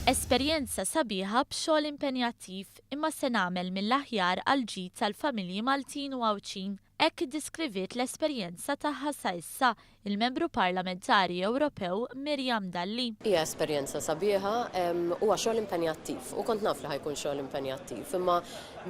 Esperjenza sabiħa b'xogħol impenjattiv imma se nagħmel mill-aħjar għal ġid tal-familji Maltin u Għawċin. Hekk iddeskriviet l-esperjenza tagħha sa issa il-Membru Parlamentari Ewropew Miriam Dalli. Hija esperjenza sabiħa huwa xogħol impenjattiv u kont naf li ħajkun xogħol impenjattiv, imma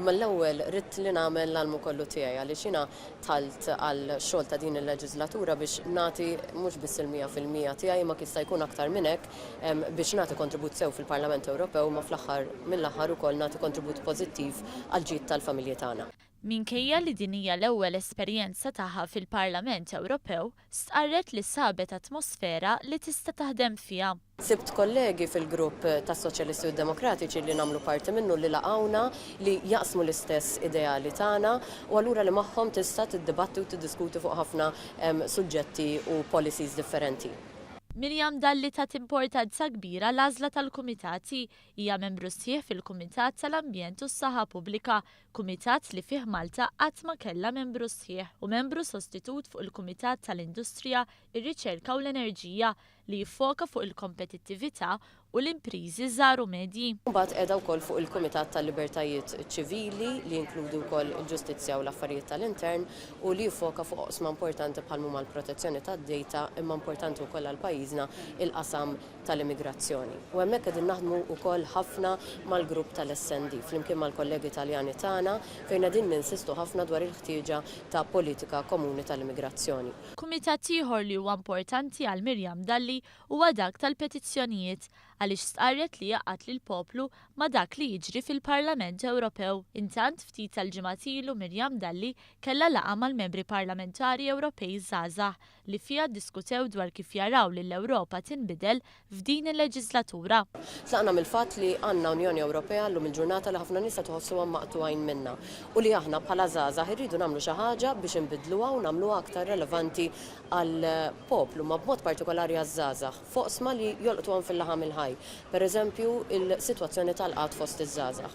mill-ewwel ridt li nagħmel l-almu kollu tiegħi għaliex jiena talt għal xogħol ta' din il-leġislatura biex nagħti mhux biss il-100% tiegħi ma kista jkun aktar minn hekk biex nagħti kontribut sew fil-Parlament Ewropew ma fl-aħħar mill-aħħar ukoll nagħti kontribut pożittiv għal ġid tal-familji tagħna. Minkejja li din hija l-ewwel esperjenza tagħha fil-Parlament Ewropew, stqarret li sabet atmosfera li tista' taħdem fiha. Sibt kollegi fil-grupp tas Soċjalisti u Demokratiċi li nagħmlu parti minnu li laqgħuna li jaqsmu l-istess ideali tagħna u allura li magħhom tista' tiddibatti u tiddiskuti fuq ħafna suġġetti u policies differenti. Miriam Dalli tat importanza kbira l-għażla tal-kumitati, hija membru sħiħ fil-Kumitat tal-Ambjent u s-Saħħa Pubblika, kumitat li fih Malta qatt ma kellha membru sħiħ u membru sostitut fuq il-Kumitat tal-Industrija, ir-Riċerka u l-Enerġija li jiffoka fuq il-kompetittività u l-impriżi żgħar u medji. Mbagħad qiegħda wkoll fuq il-Kumitat tal-Libertajiet Ċivili li jinkludu wkoll il-Ġustizzja u l-Affarijiet tal-Intern u li jiffoka fuq oqsma importanti bħal huma l-protezzjoni tad-dejta imma importanti wkoll għal pajjiżna il-qasam tal-immigrazzjoni. U hemmhekk qegħdin naħdmu wkoll ħafna mal-grupp tal-SND flimkien mal-kollegi Taljani tagħna fejn qegħdin ninsistu ħafna dwar il-ħtieġa ta' politika komuni tal-immigrazzjoni. Kumitat ieħor li huwa importanti għal Miriam Dalli huwa dak tal-petizzjonijiet għaliex stqarret li jaqgħad lil poplu ma' dak li jiġri fil-Parlament Ewropew. Intant ftit tal-ġimgħat ilu Miriam Dalli kellha laqgħa mal-membri parlamentari Ewropej żgħażagħ li fiha ddiskutew dwar kif jaraw li l-Ewropa tinbidel f'din il-leġislatura. Tlaqna mill-fatt li għandna Unjoni Ewropea llum il-ġurnata li ħafna nies tħossuhom maqtugħin minnha u li aħna bħala żgħażagħ irridu nagħmlu xi ħaġa biex inbidluha u nagħmluha aktar relevanti għall poplu ma b'mod partikolari għaż-żgħażagħ foqsma li jolqtuhom fil-laħam il-ħaj. Per eżempju, il-sitwazzjoni tal-qatt fost iż-żgħażagħ.